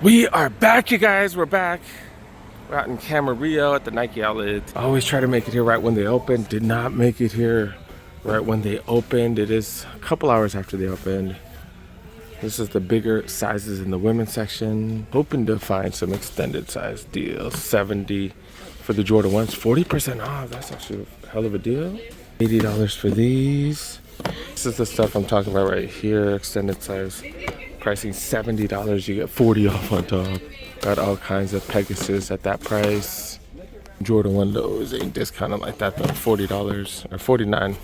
We are back, you guys. We're back. We're out in Camarillo at the Nike Outlet. I always try to make it here right when they open. Did not make it here right when they opened. It is a couple hours after they opened. This is the bigger sizes in the women's section. Hoping to find some extended size deals. 70 for the Jordan 1s, 40% off. That's actually a hell of a deal. $80 for these. This is the stuff I'm talking about right here. Extended size. Pricing $70, you get 40 off on top. Got all kinds of Pegasus at that price. Jordan 1 lows ain't discounted like that though. $40 or 49.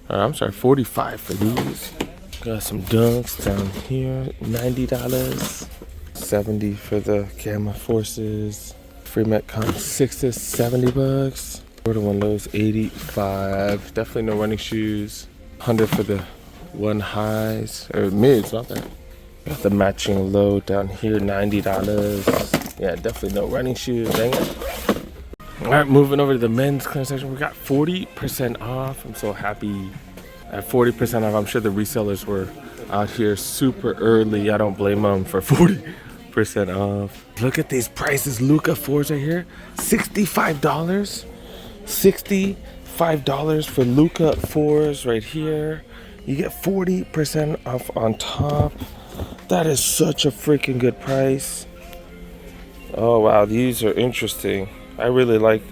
I'm sorry, 45 for these. Got some dunks down here, $90. 70 for the Gamma Forces. Free Metcon 6s, $70. Jordan 1 lows, 85. Definitely no running shoes. 100 for the 1 highs or mids, not that. Got the matching low down here, $90. Yeah, definitely no running shoes. Dang it. All right, moving over to the men's clearance section. We got 40% off. I'm so happy. At 40% off, I'm sure the resellers were out here super early. I don't blame them for 40% off. Look at these prices. Luka 4s right here, $65. $65 for Luka 4s right here. You get 40% off on top. That is such a freaking good price. Oh wow, these are interesting. I really like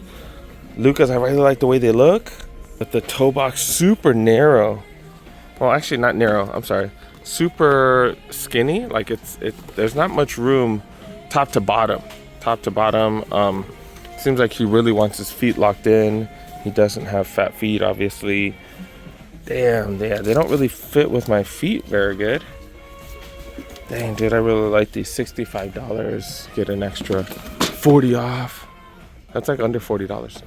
Lukas. I really like the way they look. But the toe box super narrow. Well, actually not narrow. I'm sorry. Super skinny. Like there's not much room top to bottom. Top to bottom. Seems like he really wants his feet locked in. He doesn't have fat feet, obviously. Damn, they don't really fit with my feet very good. Dang, dude, I really like these. $65. Get an extra 40 off. That's like under $40.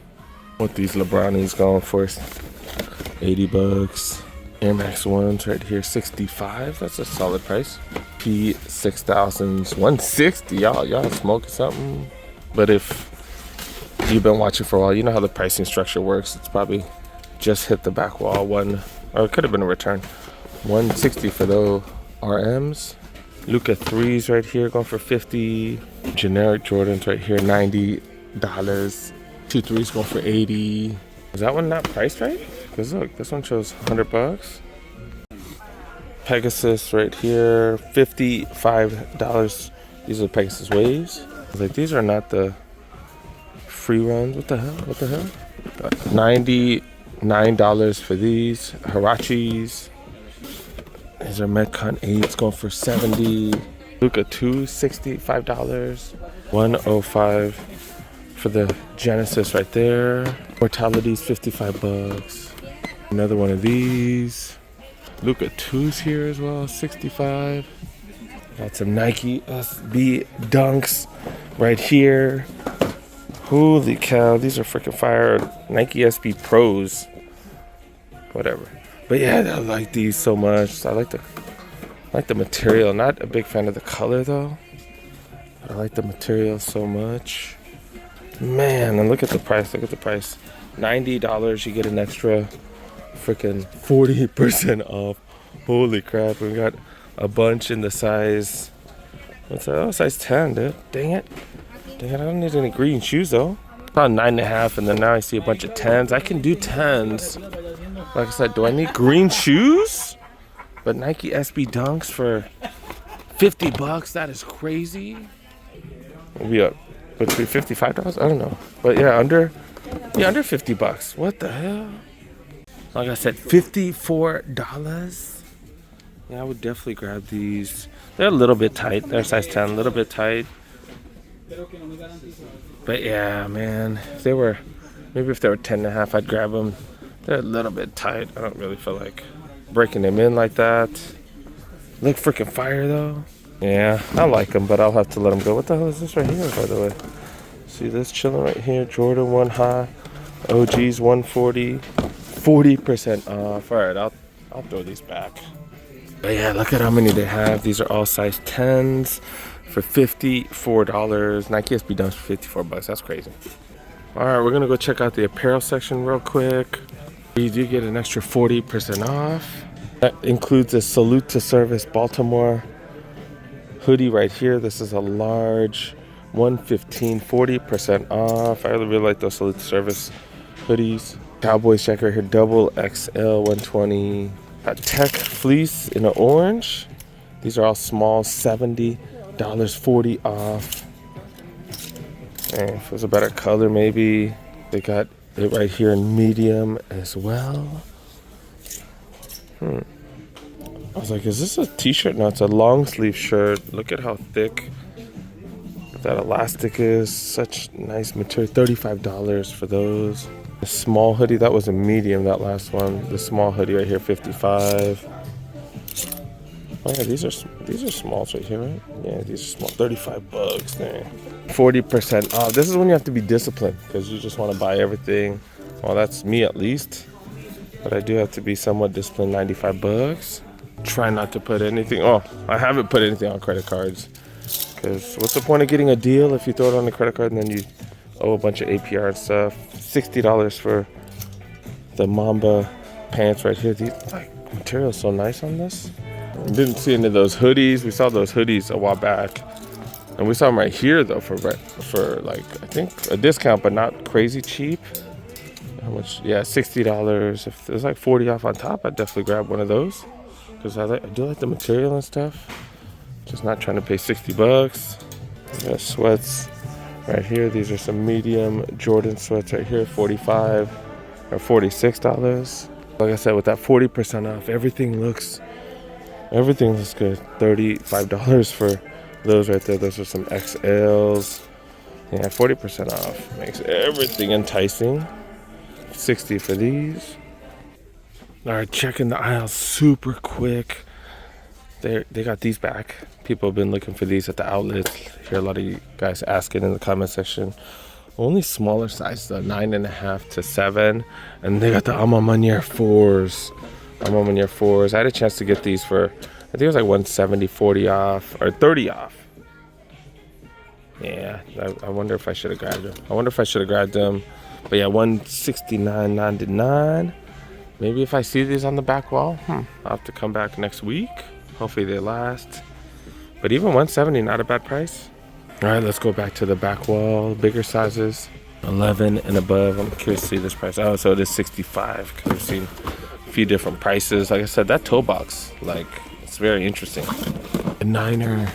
What these LeBronis going for? $80. Air Max 1s right here, $65. That's a solid price. P6000s, $160. Y'all smoking something. But if you've been watching for a while, you know how the pricing structure works. It's probably just hit the back wall. Or it could have been a return. $160 for those RMs. Luka 3s right here going for $50. Generic Jordans right here, $90. 2 3s going for $80. Is that one not priced right? Because look, this one shows $100. Pegasus right here, $55. These are Pegasus Waves. Like, these are not the free runs. What the hell? $99 for these. Hirachis. These are Metcon 8s going for $70. Luka 2, $65. $105 for the Genesis right there. Mortality's $55. Another one of these. Luka 2s here as well, $65. Got some Nike SB Dunks right here. Holy cow, these are freaking fire. Nike SB Pros. Whatever. But yeah, I like these so much. I like the material. Not a big fan of the color though. But I like the material so much. Man, and look at the price. $90, you get an extra freaking 40% off. Holy crap. We got a bunch in the size. What's that? Oh, size 10, dude. Dang it. I don't need any green shoes though. About 9.5, and then now I see a bunch of 10s. I can do 10s. Like I said, do I need green shoes? But Nike SB Dunks for $50, that is crazy. We'll be up between $55, I don't know. But yeah, under $50. What the hell? Like I said, $54. Yeah, I would definitely grab these. They're a little bit tight. They're size 10, a little bit tight. But yeah, man, if they were 10.5, I'd grab them. They're a little bit tight. I don't really feel like breaking them in like that. Look freaking fire though. Yeah, I like them, but I'll have to let them go. What the hell is this right here, by the way? See this chilling right here? Jordan 1 high, OGs 140, 40% off. All right, I'll throw these back. But yeah, look at how many they have. These are all size 10s for $54. Nike SB Dunks for $54. That's crazy. All right, we're gonna go check out the apparel section real quick. You do get an extra 40% off. That includes a Salute to Service Baltimore hoodie right here. This is a large 115, 40% off. I really like those salute service hoodies. Cowboys jacket right here, double XL 120. Got tech fleece in an orange. These are all small, $70, 40 off. And if it was a better color, maybe. They got it right here in medium as well. I was like, is this a t-shirt? No, it's a long sleeve shirt. Look at how thick that elastic is. Such nice material. $35 for those. The small hoodie, that was a medium, that last one. The small hoodie right here, $55. Oh yeah, these are smalls right here, right? Yeah, these are small. $35 there. 40% off. This is when you have to be disciplined because you just want to buy everything. Well, that's me at least. But I do have to be somewhat disciplined. $95. Try not to put anything. Oh, I haven't put anything on credit cards. Because what's the point of getting a deal if you throw it on the credit card and then you owe a bunch of APR and stuff? $60 for the Mamba pants right here. The material is so nice on this. Didn't see any of those hoodies. We saw those hoodies a while back, and we saw them right here though for like I think a discount, but not crazy cheap. How much? Yeah, $60. If there's like 40 off on top, I'd definitely grab one of those because I do like the material and stuff. Just not trying to pay $60. We got sweats right here. These are some medium Jordan sweats right here, $45 or $46. Like I said, with that 40% off, everything looks good. $35 for those right there. Those are some XLs. Yeah, 40% off makes everything enticing. $60 for these. All right, checking the aisles super quick. They got these back. People have been looking for these at the outlets. Hear a lot of you guys asking in the comment section. Only smaller size though, 9.5 to 7, and they got the Alma Manier 4s. I had a chance to get these for, I think it was like 170, 40 off, or 30 off. Yeah, I wonder if I should have grabbed them. But yeah, $169.99. Maybe if I see these on the back wall, I'll have to come back next week. Hopefully they last. But even $170, not a bad price. All right, let's go back to the back wall. Bigger sizes, 11 and above. I'm curious to see this price. Oh, so it is $65 because I've seen a few different prices. Like I said, that toe box, like, it's very interesting. A Niner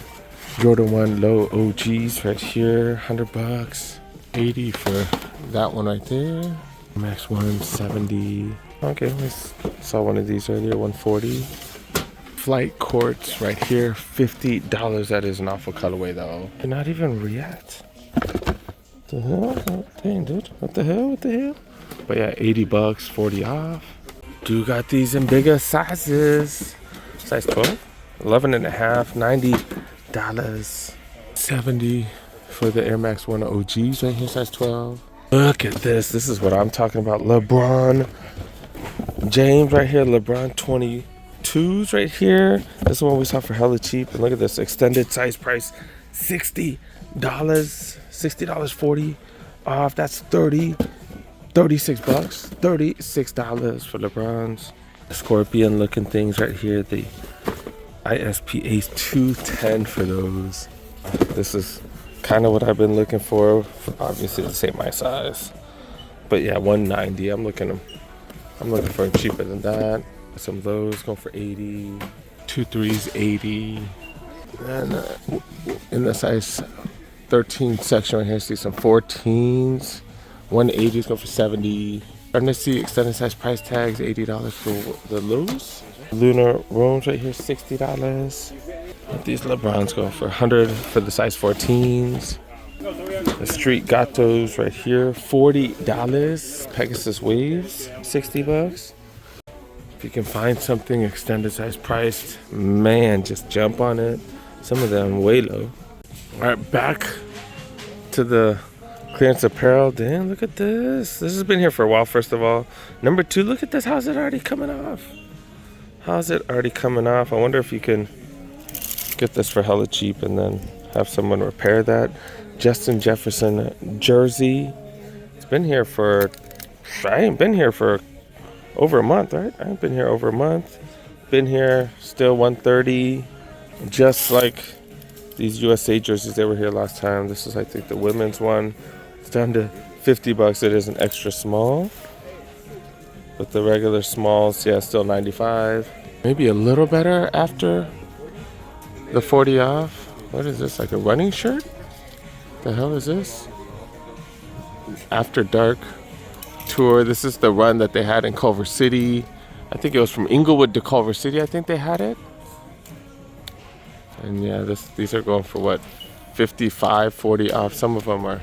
Jordan 1 low OGs right here, $100. 80 for that one right there. Max 170. Okay, I saw one of these earlier, 140. Flight courts right here, $50. That is an awful colorway though. And not even React. The hell? Oh, dang, dude. What the hell? But yeah, $80, 40 off. Do got these in bigger sizes. Size 12, 11.5, $90. 70 for the Air Max 1 OGs right here, size 12. Look at this. This is what I'm talking about. LeBron James right here, LeBron 22s right here. This is one we saw for hella cheap. And look at this extended size price, $60. $60, 40 off. That's $36. $36 for LeBron's. Scorpion looking things right here. The ISP Ace 210 for those. This is kind of what I've been looking for. Obviously the same my size. But yeah, $190. I'm looking for them cheaper than that. Some of those going for $80. 2.3s, $80. And in the size 13 section right here, see some 14s. 180s go for $70. Starting to see extended size price tags, $80 for the lows. Lunar Roams right here, $60. These LeBrons go for $100 for the size 14s. The Street Gatos right here, $40. Pegasus Waves, $60. If you can find something extended size priced, man, just jump on it. Some of them way low. All right, back to the clearance apparel. Damn, look at this. This has been here for a while, first of all. Number two, look at this. How's it already coming off? I wonder if you can get this for hella cheap and then have someone repair that. Justin Jefferson jersey. It's been here for, I ain't been here for over a month, right? I ain't been here over a month. Been here, still $130. Just like These USA jerseys, they were here last time. This is, I think, the women's one. It's down to 50 bucks. It is an extra small. But the regular smalls, yeah, still 95. Maybe a little better after the 40 off. What is this, like a running shirt? The hell is this? After Dark Tour. This is the run that they had in Culver City. I think it was from Inglewood to Culver City. I think they had it. And yeah, these are going for what? 55, 40 off. Some of them are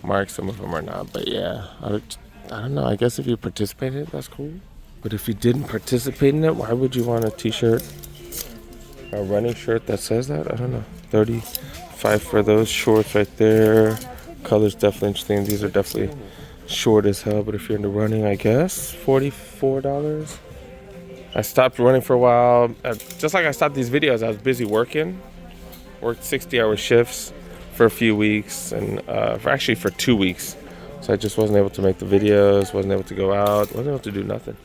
marked, some of them are not. But yeah, I don't know. I guess if you participated, that's cool. But if you didn't participate in it, why would you want a t-shirt? A running shirt that says that? I don't know. 35 for those shorts right there. Color's definitely interesting. These are definitely short as hell, but if you're into running, I guess $44. I stopped running for a while. Just like I stopped these videos, I was busy working. Worked 60-hour shifts for a few weeks, and for 2 weeks. So I just wasn't able to make the videos, wasn't able to go out, wasn't able to do nothing.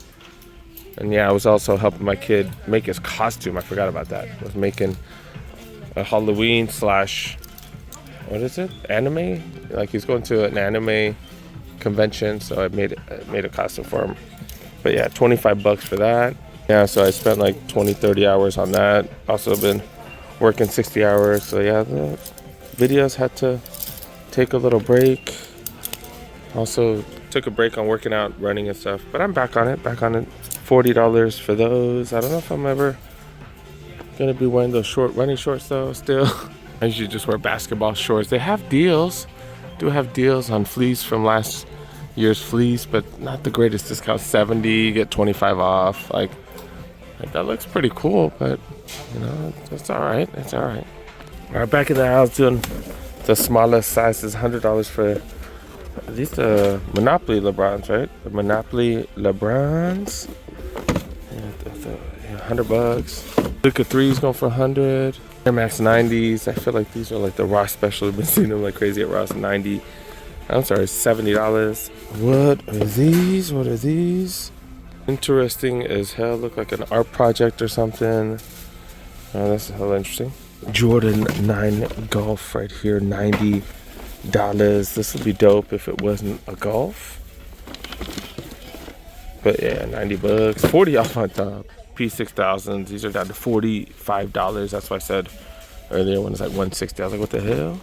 And yeah, I was also helping my kid make his costume. I forgot about that. I was making a Halloween / what is it? Anime? Like he's going to an anime convention, so I made a costume for him. But yeah, 25 bucks for that. Yeah, so I spent like 20-30 hours on that. Also been working 60 hours. So yeah, the videos had to take a little break. Also took a break on working out, running and stuff. But I'm back on it. $40 for those. I don't know if I'm ever gonna be wearing those short running shorts though still. I usually just wear basketball shorts. They have deals. Do have deals on fleece from last year's fleece, but not the greatest discount. 70, get 25 off. Like that looks pretty cool, but you know, it's all right. It's all right. All right, back in the house doing the smallest sizes. $100 for these the Monopoly LeBrons, right? The Monopoly LeBrons. Yeah, $100. Luka 3's going for 100. Air Max 90s. I feel like these are like the Ross special. I've been seeing them like crazy at Ross. 90. I'm sorry, $70. What are these? What are these? Interesting as hell. Look like an art project or something. Oh, that's hella interesting. Jordan 9 Golf right here, $90. This would be dope if it wasn't a golf. But yeah, 90 bucks. 40 off on top. P6000s. These are down to $45. That's what I said earlier when it's like 160. I was like, what the hell?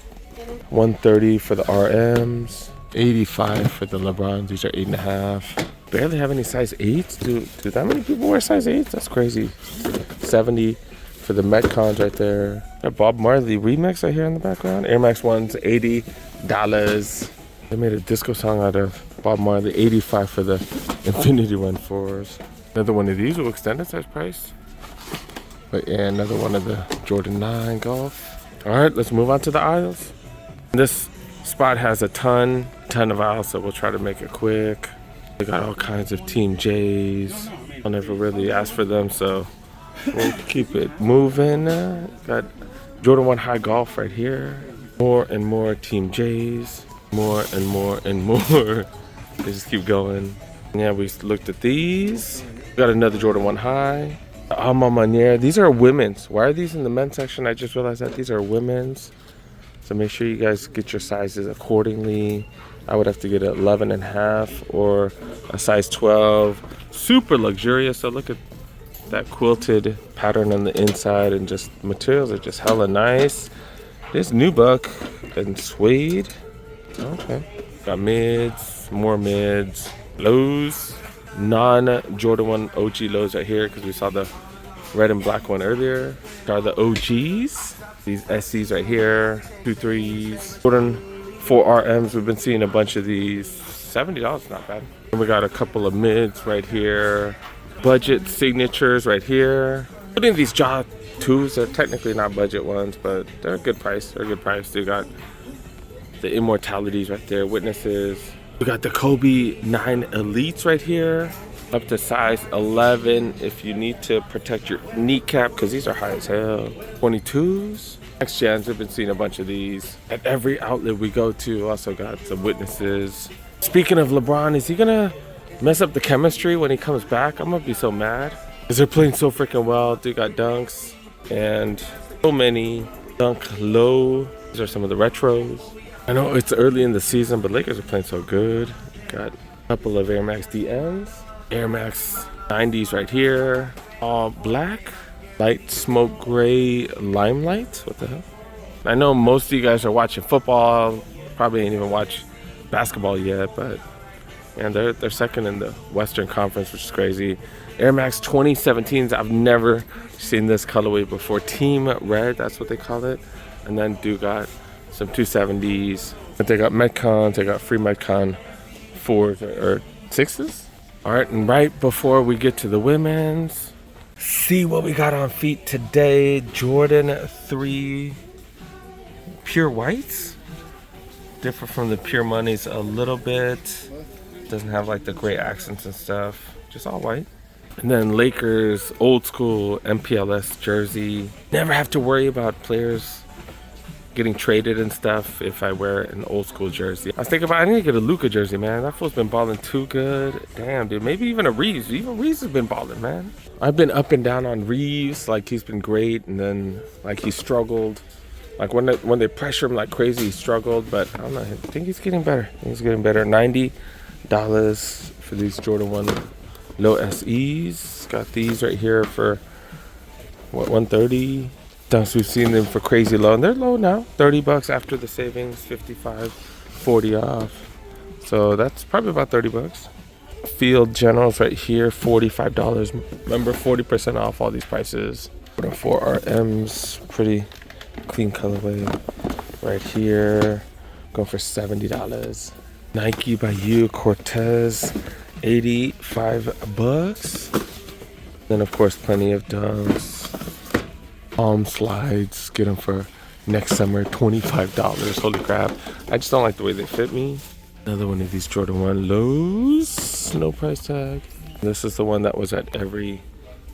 130 for the RMs. 85 for the LeBrons. These are 8.5. Barely have any size 8s. Do that many people wear size 8s? That's crazy. 70 for the Metcons right there. That Bob Marley remix I hear in the background. Air Max 1s, $80. They made a disco song out of Bob Marley. 85 for the Infinity Run 4s. Another one of these will extended size price. But yeah, another one of the Jordan 9 Golf. All right, let's move on to the aisles. This spot has a ton of aisles, so we'll try to make it quick. They got all kinds of Team J's. I'll never really ask for them, so we'll keep it moving. Got Jordan 1 High Golf right here. More and more Team J's. More and more and more. They just keep going. Yeah, we looked at these. We got another Jordan 1 High. Alma Maniere. These are women's. Why are these in the men's section? I just realized that these are women's. So make sure you guys get your sizes accordingly. I would have to get an 11.5 or a size 12. Super luxurious. So look at that quilted pattern on the inside, and just materials are just hella nice. This nubuck and suede. Okay. Got mids, more mids, lows, non-Jordan 1 OG lows right here because we saw the red and black one earlier. Are the OGs. These SCs right here, 2 3s. Jordan 4 RMs, we've been seeing a bunch of these. $70, not bad. And we got a couple of mids right here. Budget signatures right here. Including these Jaw 2s, they're technically not budget ones, but they're a good price. They got the Immortalities right there, Witnesses. We got the Kobe 9 Elites right here. Up to size 11 if you need to protect your kneecap, because these are high as hell. 22s. Next gens, we've been seeing a bunch of these. At every outlet we go to, also got some Witnesses. Speaking of LeBron, is he gonna mess up the chemistry when he comes back? I'm gonna be so mad. Because they're playing so freaking well. Dude got dunks and so many Dunk Low. These are some of the retros. I know it's early in the season, but Lakers are playing so good. Got a couple of Air Max DMs. Air Max 90s right here. All black. Light smoke gray limelight. What the hell? I know most of you guys are watching football. Probably ain't even watch basketball yet, but man, they're second in the Western Conference, which is crazy. Air Max 2017s. I've never seen this colorway before. Team Red, that's what they call it. And then do got some 270s. But they got Metcons. They got free Metcon 4s or 6s. All right, and right before we get to the women's, see what we got on feet today. Jordan 3 pure whites. Different from the pure moneys a little bit. Doesn't have like the gray accents and stuff. Just all white. And then Lakers old school MPLS jersey. Never have to worry about players getting traded and stuff if I wear an old school jersey. I was thinking about I need to get a Luka jersey, man. That fool's been balling too good. Damn, dude. Maybe even a Reeves. Even Reeves has been balling, man. I've been up and down on Reeves. Like he's been great, and then like he struggled. Like when they pressure him like crazy, he struggled. But I don't know. I think he's getting better. He's getting better. $90 for these Jordan 1 low SEs. Got these right here for what, $130. Dunks, we've seen them for crazy low, and they're low now. $30 after the savings, 55, 40 off. So that's probably about $30. Field Generals right here, $45. Remember, 40% off all these prices. 4RMs, pretty clean colorway right here. Going for $70. Nike by You Cortez, $85. Then of course plenty of Dunks. Palm slides, get them for next summer, $25. Holy crap. I just don't like the way they fit me. Another one of these Jordan 1 lows, no price tag. This is the one that was at every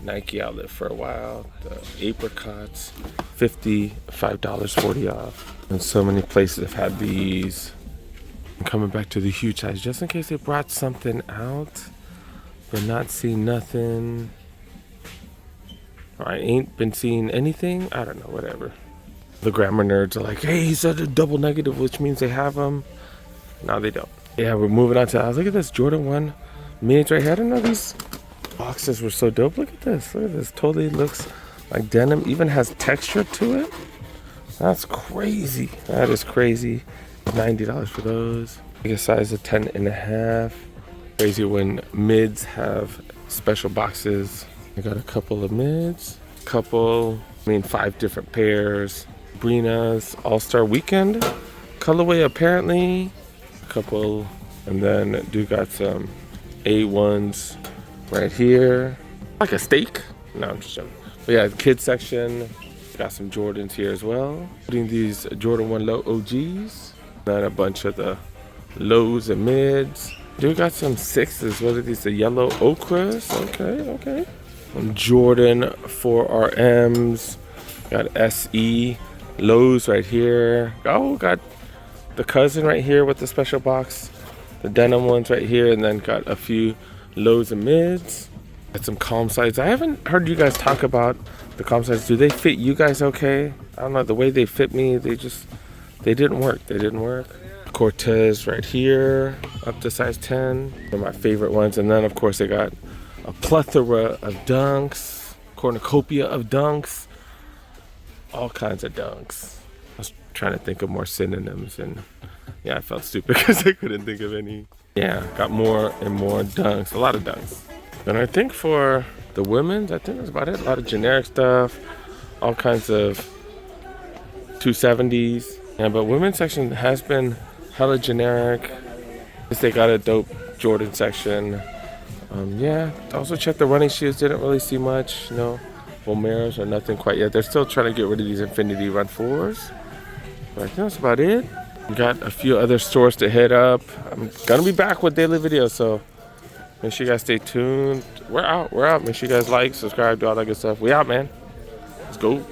Nike outlet for a while. The apricots, $55, 40 off. And so many places have had these. I'm coming back to the huge size just in case they brought something out, but not seeing nothing. I ain't been seeing anything. I don't know, whatever. The grammar nerds are like, hey, he said a double negative, which means they have them. No, they don't. Yeah, we're moving on to, look at this Jordan 1 minis right here. I didn't know these boxes were so dope. Look at this. Look at this. Totally looks like denim. Even has texture to it. That's crazy. That is crazy. $90 for those. Biggest size of 10.5. Crazy when mids have special boxes. I got a couple of mids, 5 different pairs. Brina's All-Star Weekend colorway apparently, a couple, and then do got some A1s right here. Like a steak? No, I'm just joking. But yeah, the kids section, got some Jordans here as well. Putting these Jordan 1 low OGs, then a bunch of the lows and mids. Do got some 6s. What are these? The yellow ochres? Okay. Jordan 4RMs, got SE lows right here. Oh, got the cousin right here with the special box, the denim ones right here, and then got a few lows and mids. Got some calm sides. I haven't heard you guys talk about the calm sides. Do they fit you guys okay? I don't know, the way they fit me, they didn't work. Cortez right here, up to size 10. They're my favorite ones. And then of course they got a plethora of Dunks, cornucopia of Dunks, all kinds of Dunks. I was trying to think of more synonyms, and yeah, I felt stupid because I couldn't think of any. Yeah, got more and more Dunks, a lot of Dunks. And I think for the women's, I think that's about it. A lot of generic stuff, all kinds of 270s. Yeah, but women's section has been hella generic. They got a dope Jordan section. Yeah, also check the running shoes. Didn't really see much, Vomeros or nothing quite yet. They're still trying to get rid of these Infinity Run 4s. But I think that's about it. We got a few other stores to hit up. I'm gonna be back with daily videos, so make sure you guys stay tuned. We're out. Make sure you guys like, subscribe, do all that good stuff. We out, man. Let's go.